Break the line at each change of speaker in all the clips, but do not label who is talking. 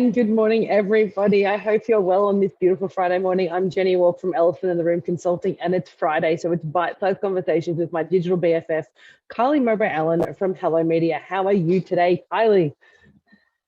and good morning, everybody. I hope you're well on this beautiful Friday morning. I'm Jenni and Walke from Elephant in the Room Consulting, and it's Friday, so it's bite-sized conversations with my digital BFF, Kylie Mowbray-Allen from Hello Media. How are you today, Kylie?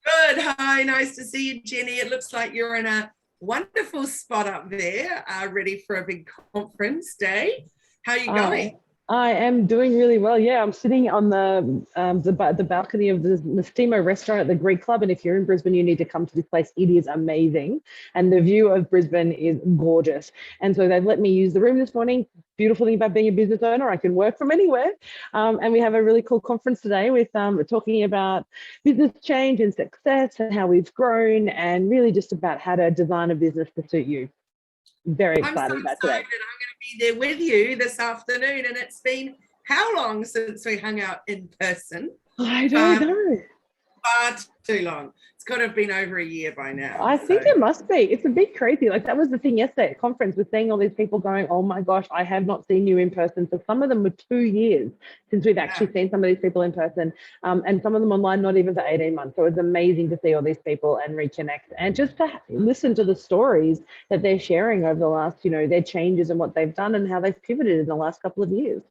Good. Hi, nice to see you, Jenni. It looks like you're in a wonderful spot up there, ready for a big conference day. How are you going?
I am doing really well. Yeah, I'm sitting on the balcony of the Nestimo restaurant at the Greek Club. And if you're in Brisbane, you need to come to this place. It is amazing. And the view of Brisbane is gorgeous. And so they've let me use the room this morning. Beautiful thing about being a business owner, I can work from anywhere. And we have a really cool conference today with talking about business change and success and how we've grown, and really just about how to design a business to suit you. Very excited about today.
I'm going to be there with you this afternoon, and it's been how long since we hung out in person?
I don't know.
Far too long. It's got to have been over a year by now.
I think it must be. It's a bit crazy. Like, that was the thing yesterday at conference, was seeing all these people going, oh my gosh, I have not seen you in person. So some of them were 2 years since we've actually seen some of these people in person, and some of them online, not even for 18 months. So it was amazing to see all these people and reconnect, and just to listen to the stories that they're sharing over the last, their changes and what they've done and how they've pivoted in the last couple of years.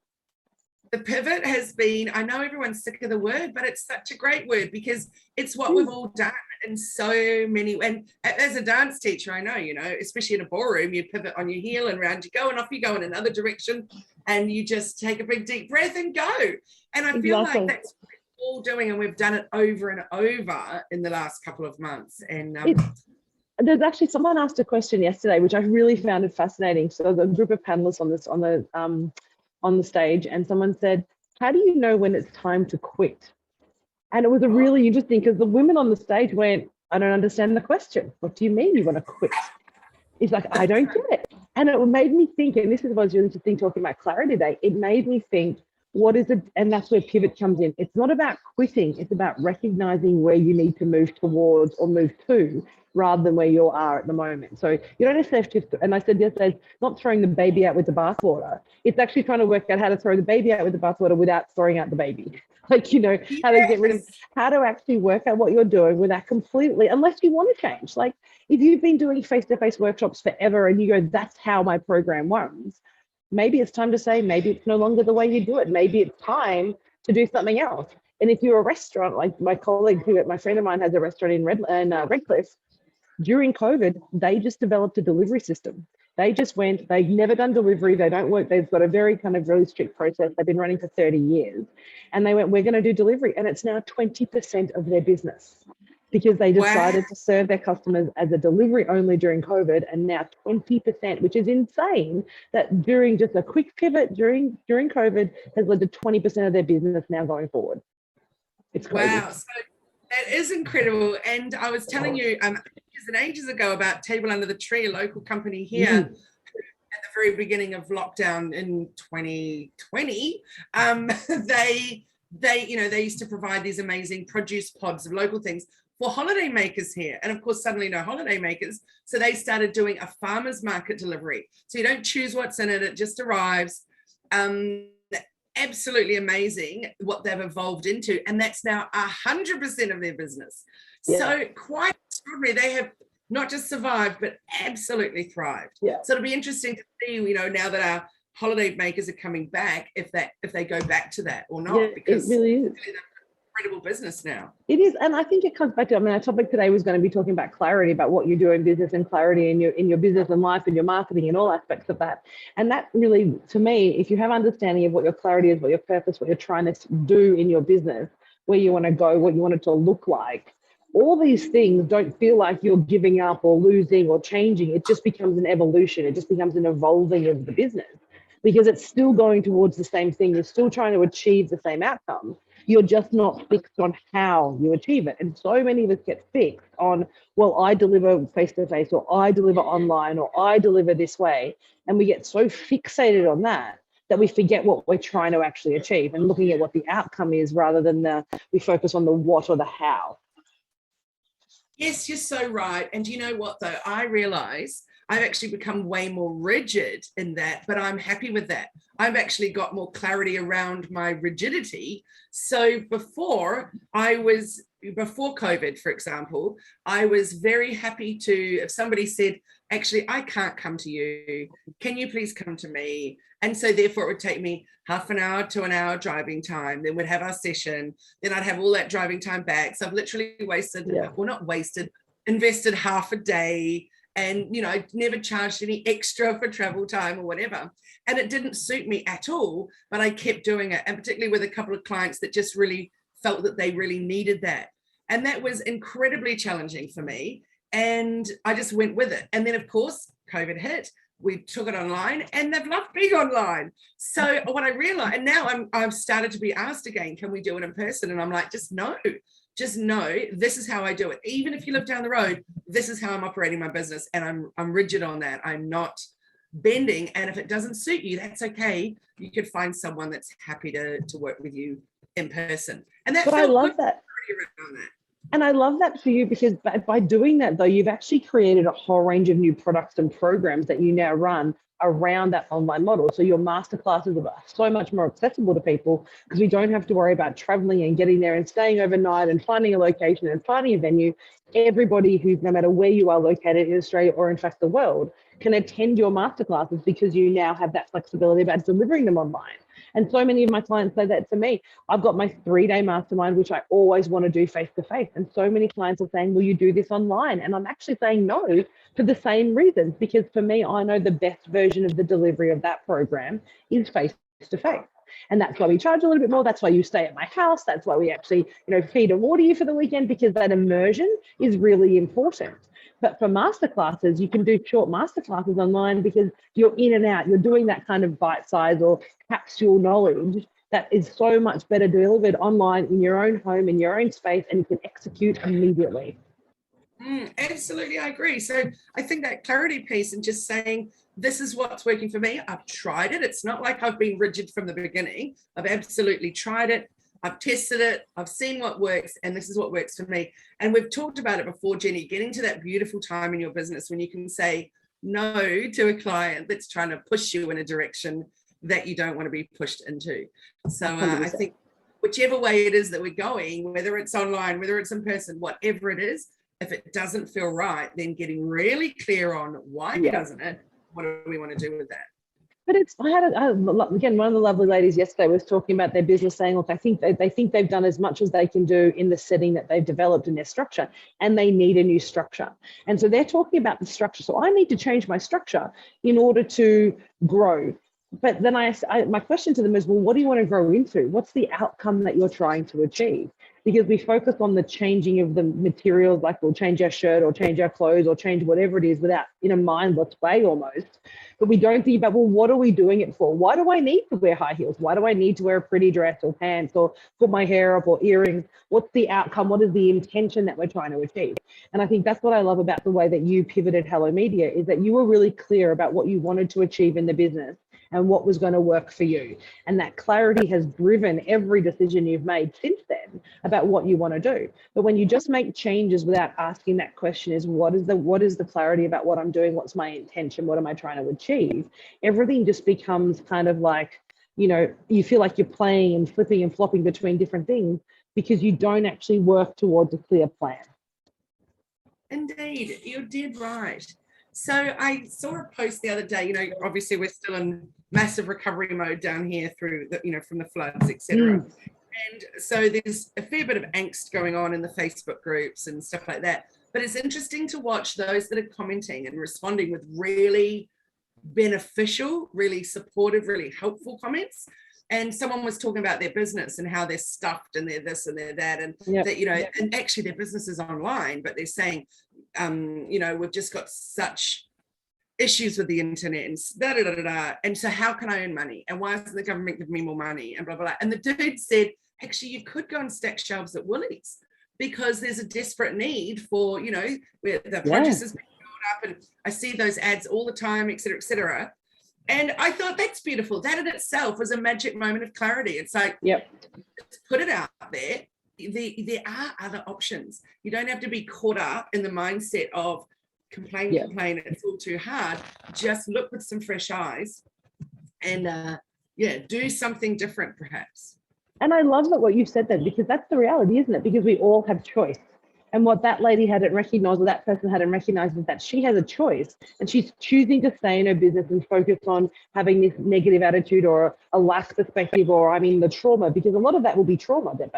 The pivot has been, I know everyone's sick of the word, but it's such a great word because it's what we've all done in so many. And as a dance teacher, I know, especially in a ballroom, you pivot on your heel and round you go, and off you go in another direction, and you just take a big deep breath and go. And I feel like that's what we're all doing, and we've done it over and over in the last couple of months. And
there's actually, someone asked a question yesterday, which I really found it fascinating. So the group of panelists on the stage, and someone said, how do you know when it's time to quit? And it was a really interesting, because the women on the stage went, I don't understand the question. What do you mean you want to quit? It's like, I don't get it. And it made me think, and this is what I was really interesting talking about clarity today, it made me think, what is it? And that's where pivot comes in. It's not about quitting, it's about recognizing where you need to move towards or move to, rather than where you are at the moment. So you don't necessarily have to, and I said yesterday, not throwing the baby out with the bathwater. It's actually trying to work out how to throw the baby out with the bathwater without throwing out the baby. Like, how to get rid of, how to actually work out what you're doing without completely, unless you want to change. Like, if you've been doing face-to-face workshops forever and you go, that's how my program runs, maybe it's time to say, maybe it's no longer the way you do it. Maybe it's time to do something else. And if you're a restaurant, like my friend of mine has a restaurant in Redcliffe. During COVID, they just developed a delivery system. They've never done delivery. They don't work. They've got a very kind of really strict process. They've been running for 30 years. And they went, we're going to do delivery. And it's now 20% of their business, because they decided to serve their customers as a delivery only during COVID. And now 20%, which is insane, that during just a quick pivot during COVID has led to 20% of their business now going forward. It's crazy.
Wow. So that is incredible. And I was telling you ages ago about Table Under the Tree, a local company here, at the very beginning of lockdown in 2020. They used to provide these amazing produce pods of local things for holiday makers here. And of course, suddenly no holiday makers. So they started doing a farmer's market delivery. So you don't choose what's in it, it just arrives. Absolutely amazing what they've evolved into. And that's now 100% of their business. Yeah. So quite extraordinary. They have not just survived, but absolutely thrived.
Yeah.
So it'll be interesting to see, now that our holiday makers are coming back, if they go back to that or not.
Yeah,
because
it really is.
Incredible business now.
It is, and I think it comes back to, our topic today was going to be talking about clarity, about what you do in business, and clarity in your business and life and your marketing and all aspects of that. And that really, to me, if you have understanding of what your clarity is, what your purpose, what you're trying to do in your business, where you want to go, what you want it to look like, all these things don't feel like you're giving up or losing or changing. It just becomes an evolution. It just becomes an evolving of the business, because it's still going towards the same thing. You're still trying to achieve the same outcome. You're just not fixed on how you achieve it. And so many of us get fixed on, well, I deliver face-to-face, or I deliver online, or I deliver this way. And we get so fixated on that we forget what we're trying to actually achieve, and looking at what the outcome is, rather than we focus on the what or the how.
Yes, you're so right. And you know what, though? I realize I've actually become way more rigid in that, but I'm happy with that. I've actually got more clarity around my rigidity. So before, I was before COVID, for example, I was very happy to, if somebody said, actually, I can't come to you, can you please come to me? And so therefore it would take me half an hour to an hour driving time. Then we'd have our session. Then I'd have all that driving time back. So I've literally wasted, well, not wasted, invested half a day. And, you know, I never charged any extra for travel time or whatever. And it didn't suit me at all, but I kept doing it. And particularly with a couple of clients that just really felt that they really needed that. And that was incredibly challenging for me. And I just went with it. And then, of course, COVID hit. We took it online and they've loved being online. So what I realized, and now I've started to be asked again, can we do it in person? And I'm like, just no, this is how I do it. Even if you live down the road, this is how I'm operating my business. And I'm rigid on that. I'm not bending. And if it doesn't suit you, that's okay. You could find someone that's happy to work with you in person. And that's,
I love that. And I love that for you, because by doing that, though, you've actually created a whole range of new products and programs that you now run around that online model. So your masterclasses are so much more accessible to people, because we don't have to worry about traveling and getting there and staying overnight and finding a location and finding a venue. Everybody who, no matter where you are located in Australia or in fact the world, can attend your masterclasses, because you now have that flexibility about delivering them online. And so many of my clients say that to me. I've got my 3-day mastermind, which I always want to do face-to-face. And so many clients are saying, will you do this online? And I'm actually saying no, for the same reasons, because for me, I know the best version of the delivery of that program is face-to-face. And that's why we charge a little bit more. That's why you stay at my house. That's why we actually, feed and water you for the weekend, because that immersion is really important. But for masterclasses, you can do short masterclasses online, because you're in and out. You're doing that kind of bite size or capsule knowledge that is so much better delivered online in your own home, in your own space, and you can execute immediately.
Absolutely, I agree. So I think that clarity piece and just saying, this is what's working for me. I've tried it. It's not like I've been rigid from the beginning. I've absolutely tried it. I've tested it. I've seen what works, and this is what works for me. And we've talked about it before, Jenny, getting to that beautiful time in your business when you can say no to a client that's trying to push you in a direction that you don't want to be pushed into. So I think whichever way it is that we're going, whether it's online, whether it's in person, whatever it is, if it doesn't feel right, then getting really clear on why doesn't it? What do we want to do with that?
But again, one of the lovely ladies yesterday was talking about their business, saying, look, I think they think they've done as much as they can do in the setting that they've developed in their structure, and they need a new structure. And so they're talking about the structure. So I need to change my structure in order to grow. But then my question to them is, well, what do you want to grow into? What's the outcome that you're trying to achieve? Because we focus on the changing of the materials, like we'll change our shirt or change our clothes or change whatever it is without, in a mindless way almost. But we don't think about, well, what are we doing it for? Why do I need to wear high heels? Why do I need to wear a pretty dress or pants or put my hair up or earrings? What's the outcome? What is the intention that we're trying to achieve? And I think that's what I love about the way that you pivoted Hello Media, is that you were really clear about what you wanted to achieve in the business and what was going to work for you. And that clarity has driven every decision you've made since then about what you want to do. But when you just make changes without asking that question, is what is the clarity about what I'm doing? What's my intention? What am I trying to achieve? Everything just becomes kind of like, you feel like you're playing and flipping and flopping between different things, because you don't actually work towards a clear plan.
Indeed, you did right. So I saw a post the other day, obviously we're still in massive recovery mode down here through the, from the floods, etc. And so there's a fair bit of angst going on in the Facebook groups and stuff like that. But it's interesting to watch those that are commenting and responding with really beneficial, really supportive, really helpful comments. And someone was talking about their business and how they're stuffed and they're this and they're that, and that, and actually their business is online, but they're saying, we've just got such issues with the internet and da, da, da, da, da. And so how can I earn money? And why isn't the government giving me more money? And blah, blah, blah. And the dude said, actually, you could go and stack shelves at Woolies, because there's a desperate need for, where the produce is being built up, and I see those ads all the time, et cetera, et cetera. And I thought, that's beautiful. That in itself was a magic moment of clarity. It's like, let's put it out there. There are other options. You don't have to be caught up in the mindset of complain, it's all too hard. Just look with some fresh eyes and do something different, perhaps.
And I love that what you said then, because that's the reality, isn't it? Because we all have choice. And what that lady hadn't recognized, or that person hadn't recognized, is that she has a choice and she's choosing to stay in her business and focus on having this negative attitude or a lack perspective, or I mean the trauma, because a lot of that will be trauma that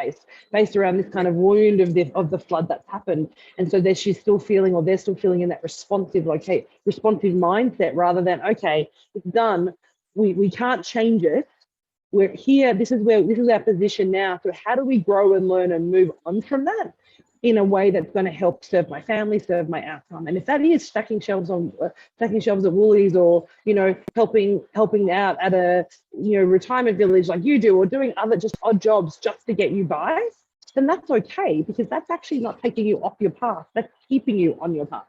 based around this kind of wound of the flood that's happened. And so there she's still feeling, or they're still feeling in that responsive, like, hey, responsive mindset, rather than, okay, it's done. We can't change it. We're here. This is our position now. So how do we grow and learn and move on from that in a way that's going to help serve my family, serve my outcome? And if that is stacking shelves at Woolies, or helping out at a retirement village like you do, or doing other just odd jobs just to get you by, then that's okay, because that's actually not taking you off your path. That's keeping you on your path.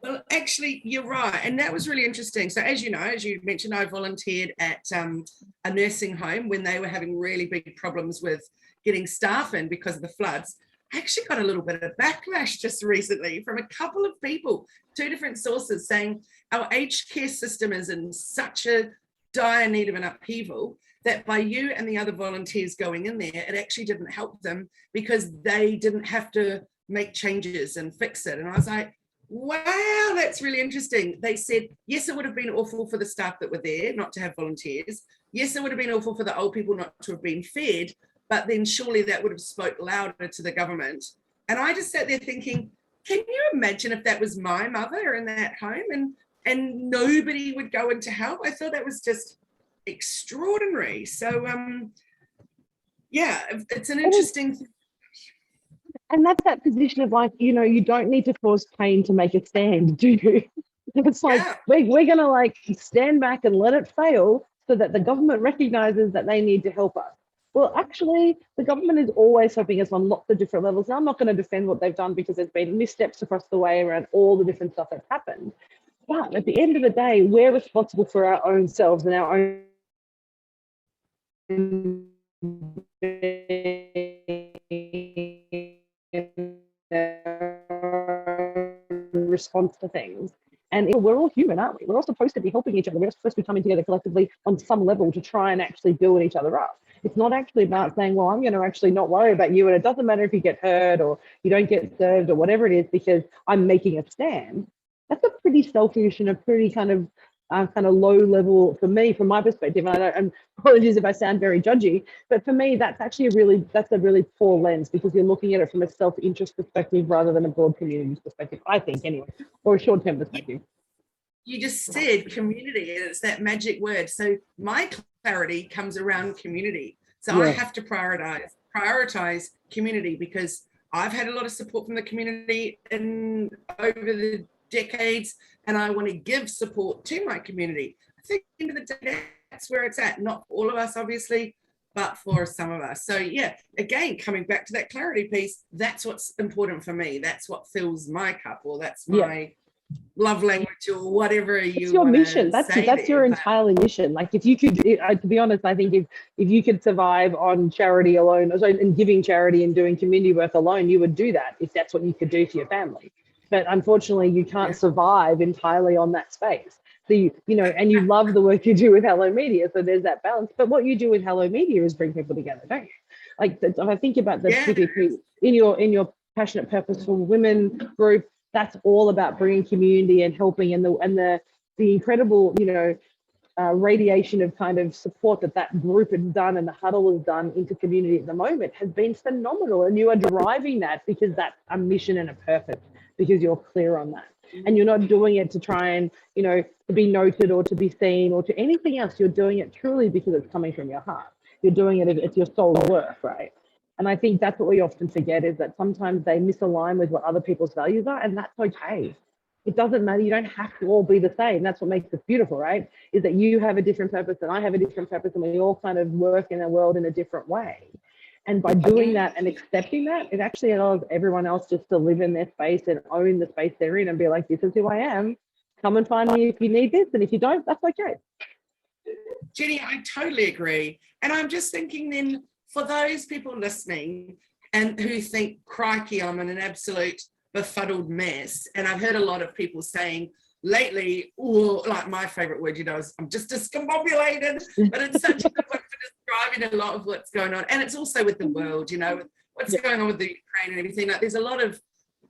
Well, actually, you're right. And that was really interesting. So as you know, as you mentioned, I volunteered at a nursing home when they were having really big problems with getting staff in because of the floods. I actually got a little bit of backlash just recently from a couple of people, 2 different sources, saying our aged care system is in such a dire need of an upheaval that by you and the other volunteers going in there, it actually didn't help them because they didn't have to make changes and fix it. And I was like, wow, that's really interesting. They said, yes, it would have been awful for the staff that were there not to have volunteers. Yes, it would have been awful for the old people not to have been fed, but then surely that would have spoke louder to the government. And I just sat there thinking, can you imagine if that was my mother in that home and nobody would go in to help? I thought that was just extraordinary. So, yeah, it's an interesting thing.
And that's that position of like, you don't need to cause pain to make a stand, do you? It's like, we're going to like stand back and let it fail so that the government recognizes that they need to help us. Well, actually, the government is always helping us on lots of different levels. Now, I'm not going to defend what they've done because there's been missteps across the way around all the different stuff that's happened. But at the end of the day, we're responsible for our own selves and our own response to things. And we're all human, aren't we? We're all supposed to be helping each other. We're supposed to be coming together collectively on some level to try and actually build each other up. It's not actually about saying, well, I'm going to actually not worry about you, and it doesn't matter if you get hurt or you don't get served or whatever it is, because I'm making a stand. That's a pretty selfish and a pretty kind of low level for me, from my perspective. And apologies if I sound very judgy, but for me, that's actually a really poor lens, because you're looking at it from a self-interest perspective rather than a broad community perspective, I think, anyway, or a short-term perspective.
You just said community, and it's that magic word. So my clarity comes around community. So I have to prioritize community, because I've had a lot of support from the community over the decades, and I want to give support to my community. I think at the end of the day, that's where it's at. Not for all of us, obviously, but for some of us. So yeah, again, coming back to that clarity piece, that's what's important for me. That's what fills my cup, or that's my love language, or whatever it's your mission.
That's your entire mission. Like, if you could, to be honest, I think if you could survive on charity alone, and giving charity and doing community work alone, you would do that if that's what you could do for your family. But unfortunately, you can't survive entirely on that space. So and you love the work you do with Hello Media, so there's that balance. But what you do with Hello Media is bring people together, don't you? Like, if I think about the PPP in your Passionate Purposeful Women group, that's all about bringing community and helping, and the incredible radiation of kind of support that group has done and the huddle has done into community at the moment has been phenomenal. And you are driving that because that's a mission and a purpose, because you're clear on that. And you're not doing it to try and, to be noted or to be seen or to anything else. You're doing it truly because it's coming from your heart. You're doing it, it's your soul's work, right? And I think that's what we often forget, is that sometimes they misalign with what other people's values are, and that's okay. It doesn't matter. You don't have to all be the same. That's what makes it beautiful, right? Is that you have a different purpose and I have a different purpose, and we all kind of work in the world in a different way. And by doing that and accepting that, it actually allows everyone else just to live in their space and own the space they're in and be like, this is who I am. Come and find me if you need this. And if you don't, that's okay.
Jenni, I totally agree. And I'm just thinking then, for those people listening and who think, crikey, I'm in an absolute befuddled mess. And I've heard a lot of people saying, lately, ooh, like my favorite word, is I'm just discombobulated, but it's such a good one for describing a lot of what's going on. And it's also with the world, with what's going on with the Ukraine and everything. Like, there's a lot of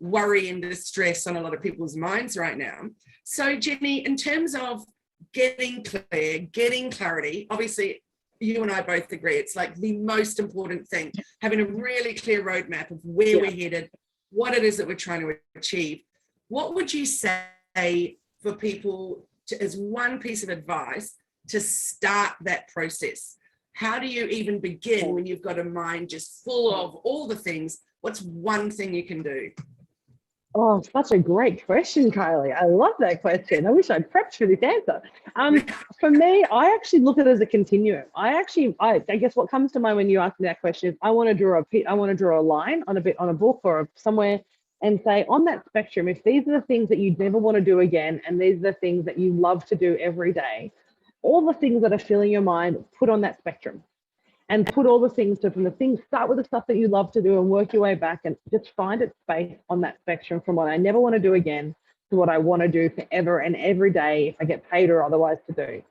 worry and distress on a lot of people's minds right now. So Jenni, in terms of getting clear, getting clarity, obviously you and I both agree it's like the most important thing, having a really clear roadmap of where we're headed, what it is that we're trying to achieve. What would you say for people as one piece of advice to start that process? How do you even begin when you've got a mind just full of all the things? What's one thing you can do?
Oh, such a great question, Kylie. I love that question. I wish I'd prepped for this answer. For me, I actually look at it as a continuum. I guess what comes to mind when you ask me that question is I want to draw a line on a book or somewhere and say, on that spectrum, if these are the things that you'd never want to do again, and these are the things that you love to do every day, all the things that are filling your mind, put on that spectrum. And put all the things, so from the things, start with the stuff that you love to do and work your way back and just find its space on that spectrum from what I never want to do again to what I want to do forever and every day if I get paid or otherwise to do.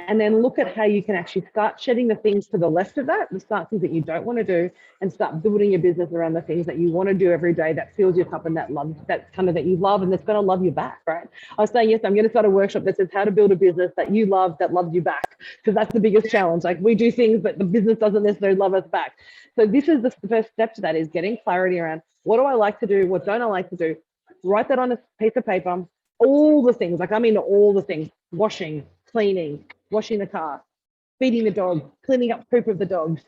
And then look at how you can actually start shedding the things to the left of that, the start things that you don't want to do, and start building your business around the things that you want to do every day that fills your cup and that you love and that's going to love you back, right? I was saying, yes, I'm going to start a workshop that says how to build a business that you love, that loves you back, because that's the biggest challenge. Like, we do things, but the business doesn't necessarily love us back. So this is the first step to that, is getting clarity around what do I like to do, what don't I like to do. Write that on a piece of paper, all the things, like I'm into all the things, washing, cleaning, washing the car, feeding the dog, cleaning up poop of the dogs,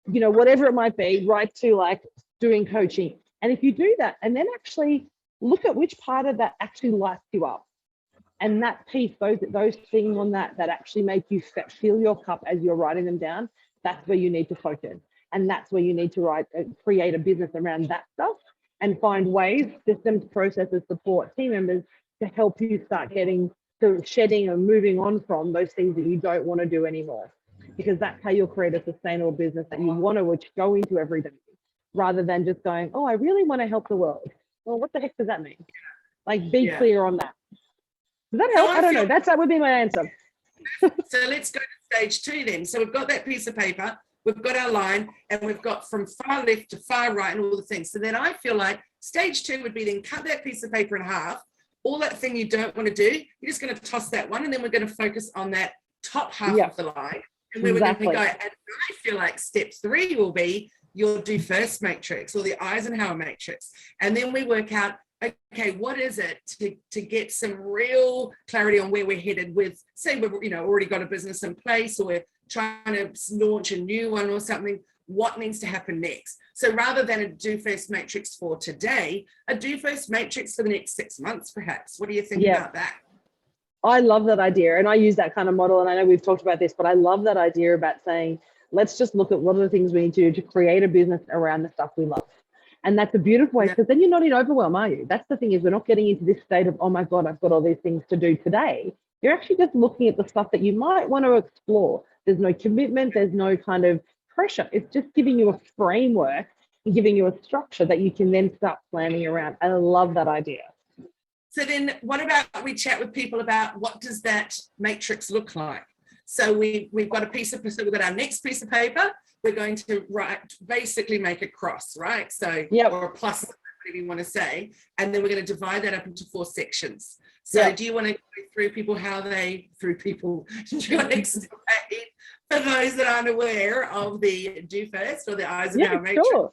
whatever it might be, right to like doing coaching. And if you do that, and then actually look at which part of that actually lights you up. And that piece, those things on that actually make you fill your cup as you're writing them down, that's where you need to focus. And that's where you need to create a business around that stuff and find ways, systems, processes, support, team members to help you start getting to shedding and moving on from those things that you don't want to do anymore, because that's how you'll create a sustainable business that you want to go into every day, rather than just going, oh, I really want to help the world. Well, what the heck does that mean? Like, be clear on that. Does that help? I don't know. That would be my answer.
So let's go to stage 2 then. So we've got that piece of paper, we've got our line, and we've got from far left to far right and all the things. So then I feel like stage 2 would be then cut that piece of paper in half. All that thing you don't want to do, you're just going to toss that one, and then we're going to focus on that top half of the line. And where we're going to go. And I feel like step 3 will be your do first matrix, or the Eisenhower matrix. And then we work out, okay, what is it to get some real clarity on where we're headed with, say we've already got a business in place, or we're trying to launch a new one or something. What needs to happen next? So rather than a do first matrix for today, a do first matrix for the next 6 months, perhaps. What do you think about that?
I love that idea. And I use that kind of model. And I know we've talked about this, but I love that idea about saying, let's just look at what are the things we need to do to create a business around the stuff we love. And that's a beautiful way, because then you're not in overwhelm, are you? That's the thing, is we're not getting into this state of, oh my God, I've got all these things to do today. You're actually just looking at the stuff that you might want to explore. There's no commitment. There's no kind of pressure. It's just giving you a framework and giving you a structure that you can then start planning around. I love that idea.
So then what about we chat with people about what does that matrix look like? So we've got we've got our next piece of paper. We're going to basically make a cross, right? So, or a plus, whatever you want to say. And then we're going to divide that up into 4 sections. So do you want to go through people do you want to explain for those that aren't aware of the do first or the Eisenhower matrix?
Sure.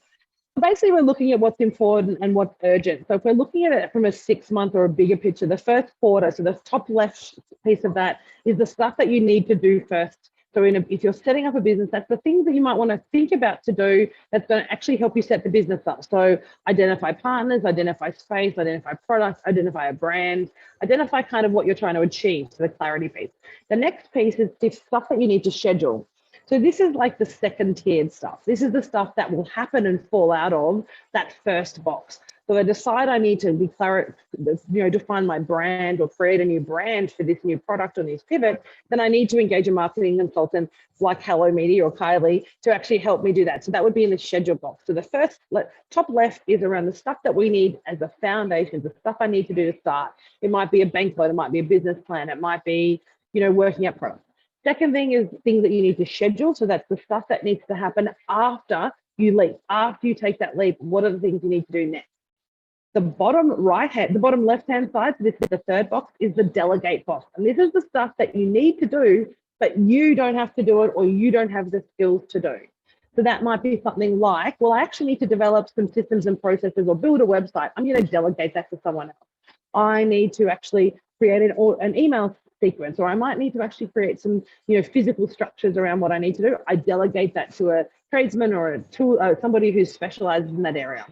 Basically, we're looking at what's important and what's urgent. So if we're looking at it from a 6-month or a bigger picture, the first quarter, so the top left piece of that is the stuff that you need to do first. So if you're setting up a business, that's the things that you might want to think about to do that's going to actually help you set the business up. So identify partners, identify space, identify products, identify a brand, identify kind of what you're trying to achieve, so the clarity piece. The next piece is the stuff that you need to schedule. So this is like the second tiered stuff. This is the stuff that will happen and fall out of that first box. So I decide I need to be clear, define my brand or create a new brand for this new product or this pivot, then I need to engage a marketing consultant like Hello Media or Kylie to actually help me do that. So that would be in the schedule box. So the first top left is around the stuff that we need as a foundation, the stuff I need to do to start. It might be a bank loan, it might be a business plan, it might be, working out products. Second thing is things that you need to schedule. So that's the stuff that needs to happen after you leap, after you take that leap. What are the things you need to do next? The bottom left-hand side, so this is the third box, is the delegate box. And this is the stuff that you need to do, but you don't have to do it or you don't have the skills to do. So that might be something like, well, I actually need to develop some systems and processes or build a website. I'm going to delegate that to someone else. I need to actually create an email sequence, or I might need to actually create some, physical structures around what I need to do. I delegate that to a tradesman or somebody who specializes in that area.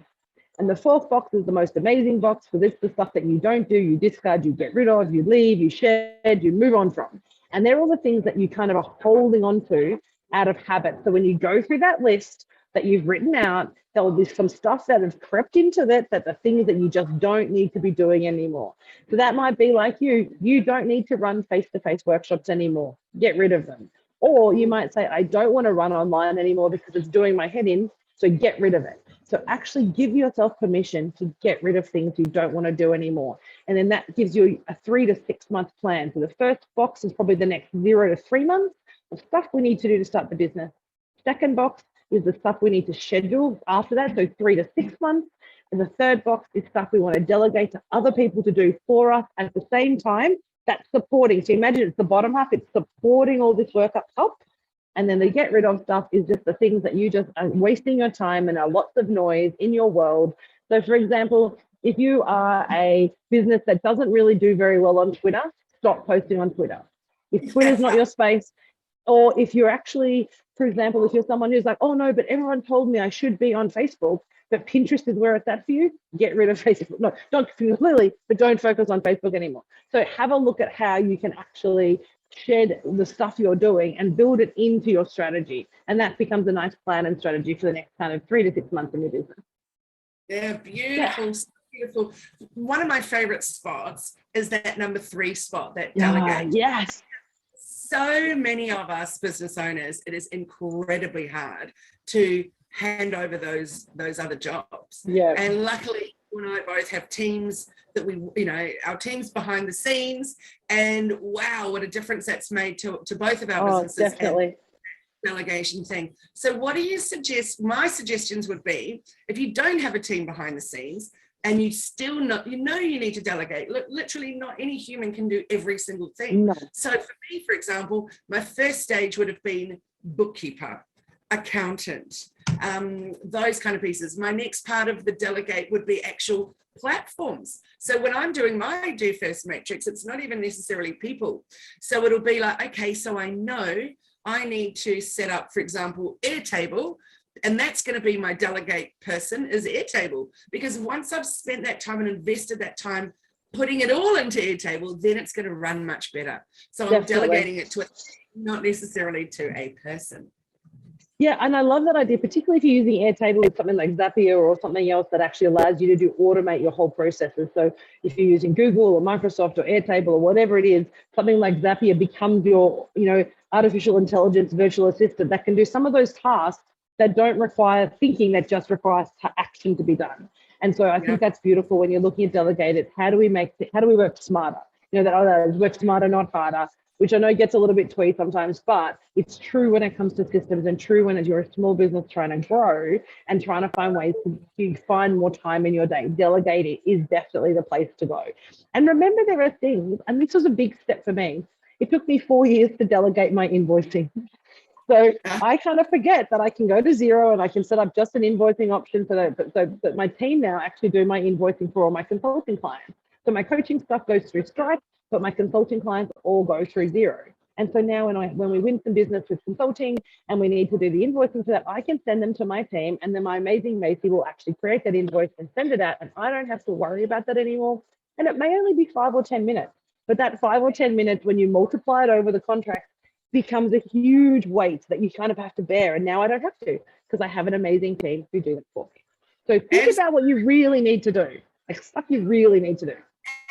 And the fourth box is the most amazing box, for this is the stuff that you don't do, you discard, you get rid of, you leave, you shed, you move on from. And they're all the things that you kind of are holding on to out of habit. So when you go through that list that you've written out, there will be some stuff that has crept into that the things that you just don't need to be doing anymore. So that might be like you don't need to run face-to-face workshops anymore. Get rid of them. Or you might say, I don't want to run online anymore because it's doing my head in, so get rid of it. So actually give yourself permission to get rid of things you don't want to do anymore. And then that gives you a 3 to 6 month plan. So the first box is probably the next 0 to 3 months of stuff we need to do to start the business. Second box is the stuff we need to schedule after that, so 3 to 6 months. And the third box is stuff we want to delegate to other people to do for us at the same time. That's supporting. So imagine it's the bottom half, it's supporting all this work up top. And then the get rid of stuff is just the things that you just are wasting your time and are lots of noise in your world. So for example, if you are a business that doesn't really do very well on Twitter, stop posting on Twitter. If Twitter's not your space, or if you're actually, for example, if you're someone who's like, oh no, but everyone told me I should be on Facebook, but Pinterest is where it's at for you, get rid of Facebook. No, don't completely, but don't focus on Facebook anymore. So have a look at how you can actually shed the stuff you're doing and build it into your strategy. And that becomes a nice plan and strategy for the next kind of 3 to 6 months in your business.
Yeah, beautiful, beautiful. One of my favorite spots is that number 3 spot, that delegate.
Yes.
So many of us business owners, it is incredibly hard to hand over those other jobs.
Yeah.
And luckily, you and I both have teams that our teams behind the scenes, and wow, what a difference that's made to both of our businesses.
Definitely.
Delegation thing. So what do you suggest? My suggestions would be, if you don't have a team behind the scenes and you still you need to delegate, literally not any human can do every single thing.
No.
So for me, for example, my first stage would have been bookkeeper, accountant, those kind of pieces. My next part of the delegate would be actual platforms. So when I'm doing my do first matrix, it's not even necessarily people. So it'll be like, okay, so I know I need to set up, for example, Airtable, and that's going to be my delegate person is Airtable, because once I've spent that time and invested that time putting it all into Airtable, then it's going to run much better. So I'm delegating it to a, not necessarily to a person.
Yeah, and I love that idea, particularly if you're using Airtable with something like Zapier or something else that actually allows you to automate your whole processes. So if you're using Google or Microsoft or Airtable or whatever it is, something like Zapier becomes your, artificial intelligence virtual assistant that can do some of those tasks that don't require thinking, that just requires action to be done. And so I think that's beautiful when you're looking at delegated. How do we work smarter? That work smarter, not harder, which I know gets a little bit twee sometimes, but it's true when it comes to systems and true when you're a small business trying to grow and trying to find ways to find more time in your day. Delegating is definitely the place to go. And remember, there are things, and this was a big step for me. It took me 4 years to delegate my invoicing. So I kind of forget that I can go to Xero and I can set up just an invoicing option so that my team now actually do my invoicing for all my consulting clients. So my coaching stuff goes through Stripe, but my consulting clients all go through Xero. And so now when we win some business with consulting and we need to do the invoicing for that, I can send them to my team, and then my amazing Macy will actually create that invoice and send it out, and I don't have to worry about that anymore. And it may only be 5 or 10 minutes, but that 5 or 10 minutes, when you multiply it over the contract, becomes a huge weight that you kind of have to bear. And now I don't have to, because I have an amazing team who do that for me. So think about what you really need to do, like stuff you really need to do.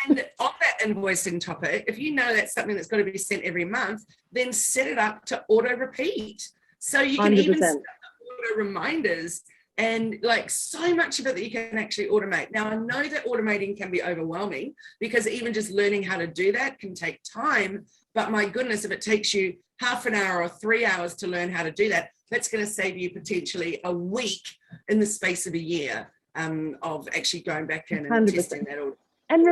And on that invoicing topic, if you know that's something that's got to be sent every month, then set it up to auto repeat. So you can
100%.
even set up auto reminders and like so much of it that you can actually automate. Now, I know that automating can be overwhelming because even just learning how to do that can take time. But my goodness, if it takes you half an hour or 3 hours to learn how to do that, that's going to save you potentially a week in the space of a year of actually going back in and
100%.
testing that.
And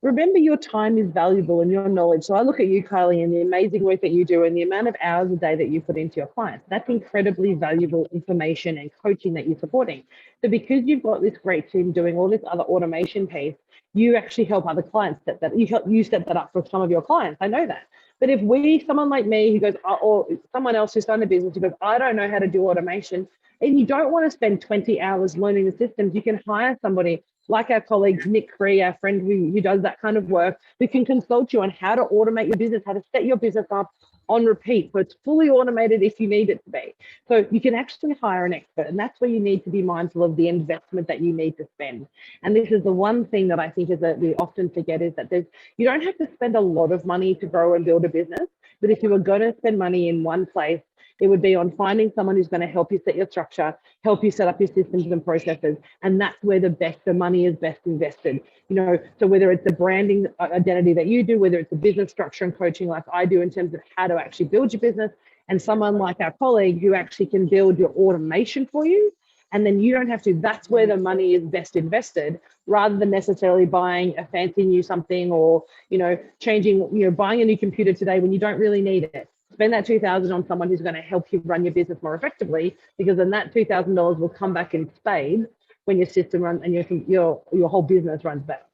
remember your time is valuable and your knowledge. So I look at you, Kylie, and the amazing work that you do and the amount of hours a day that you put into your clients. That's incredibly valuable information and coaching that you're supporting. So because you've got this great team doing all this other automation piece, you actually help other clients you set that up for some of your clients. I know that. But if someone like me who goes, or someone else who's starting a business who goes, I don't know how to do automation, and you don't want to spend 20 hours learning the systems, you can hire somebody like our colleague, Nick Cree, our friend who does that kind of work, who can consult you on how to automate your business, how to set your business up on repeat. So it's fully automated if you need it to be. So you can actually hire an expert, and that's where you need to be mindful of the investment that you need to spend. And this is the one thing that I think is that we often forget is that you don't have to spend a lot of money to grow and build a business, but if you were going to spend money in one place, it would be on finding someone who's going to help you set your structure, help you set up your systems and processes. And that's where the money is best invested. So whether it's the branding identity that you do, whether it's the business structure and coaching like I do in terms of how to actually build your business, and someone like our colleague who actually can build your automation for you. And then you don't have to, that's where the money is best invested, rather than necessarily buying a fancy new something or, buying a new computer today when you don't really need it. Spend that $2,000 on someone who's going to help you run your business more effectively, because then that $2,000 will come back in spades when your system runs and your whole business runs better.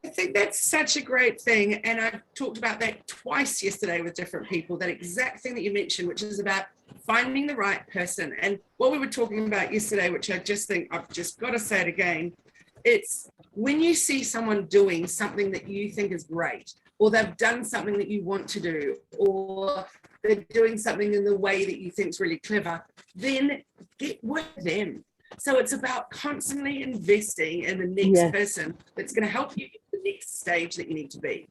I think that's such a great thing. And I've talked about that twice yesterday with different people, that exact thing that you mentioned, which is about finding the right person. And what we were talking about yesterday, which I just think I've just got to say it again, it's when you see someone doing something that you think is great, or they've done something that you want to do, or they're doing something in the way that you think is really clever, then get with them. So it's about constantly investing in the next person that's going to help you get to the next stage that you need to be.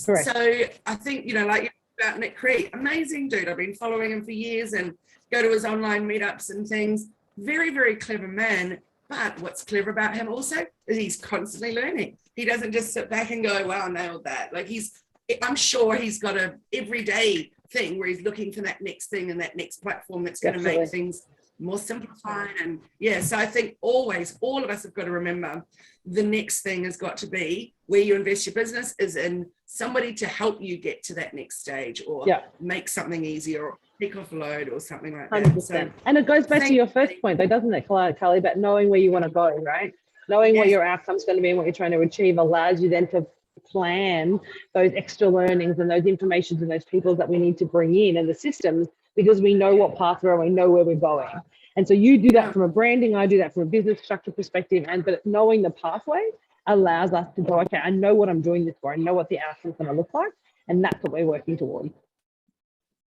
Correct. So I think, like about Nick Cree, amazing dude. I've been following him for years and go to his online meetups and things. Very, very clever man. But what's clever about him also is he's constantly learning. He doesn't just sit back and go, wow, I nailed that. Like I'm sure he's got a everyday thing where he's looking for that next thing and that next platform that's going to make things more simplified. And so I think always, all of us have got to remember the next thing has got to be where you invest your business is in somebody to help you get to that next stage, or make something easier, or pick off a load or something like that.
100%.
So,
and it goes back to your first point though, doesn't it, Kylie, about knowing where you want to go, right? Knowing what your outcome's going to be and what you're trying to achieve allows you then to plan those extra learnings and those informations and those people that we need to bring in and the systems, because we know what path we're on, we know where we're going. And so you do that from a branding, I do that from a business structure perspective, but knowing the pathway allows us to go, okay, I know what I'm doing this for, I know what the outcome's going to look like, and that's what we're working towards.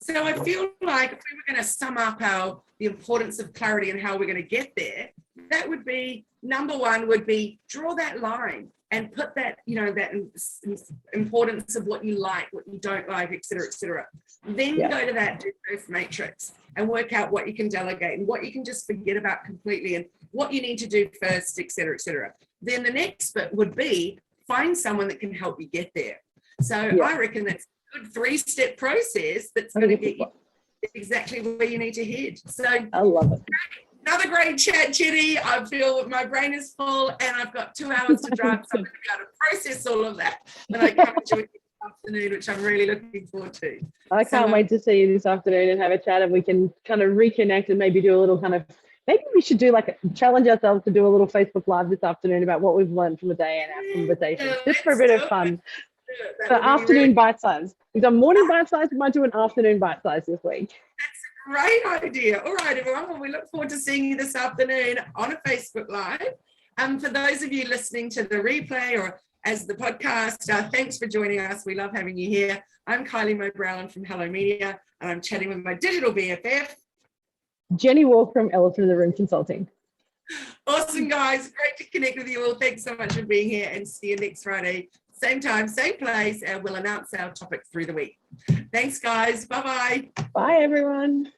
So I feel like if we were going to sum up the importance of clarity and how we're going to get there, that would be, number one would be draw that line and put that, that importance of what you like, what you don't like, et cetera, et cetera. Then go to that do-first matrix and work out what you can delegate and what you can just forget about completely and what you need to do first, et cetera, et cetera. Then the next bit would be find someone that can help you get there. So I reckon that's a good 3-step process that's going to get you exactly where you need to head. So
I love it.
Another great chat, Jenni. I feel my brain is full and I've got 2 hours to drive, so I'm going to be able to process all of that when I come and join you this afternoon, which I'm really looking forward to.
I can't wait to see you this afternoon and have a chat, and we can kind of reconnect and maybe do a little maybe we should do challenge ourselves to do a little Facebook Live this afternoon about what we've learned from the day and our conversations, just for a bit of fun. So afternoon really bite size. We've done morning bite size. We might do an afternoon bite size this week.
Great idea. All right, everyone. Well, we look forward to seeing you this afternoon on a Facebook Live. For those of you listening to the replay or as the podcast, thanks for joining us. We love having you here. I'm Kylie Mowbray-Allen from Hello Media, and I'm chatting with my digital BFF,
Jenni Walke from Elephant in the Room Consulting.
Awesome, guys. Great to connect with you all. Thanks so much for being here, and see you next Friday. Same time, same place, and we'll announce our topic through the week. Thanks, guys. Bye-bye.
Bye, everyone.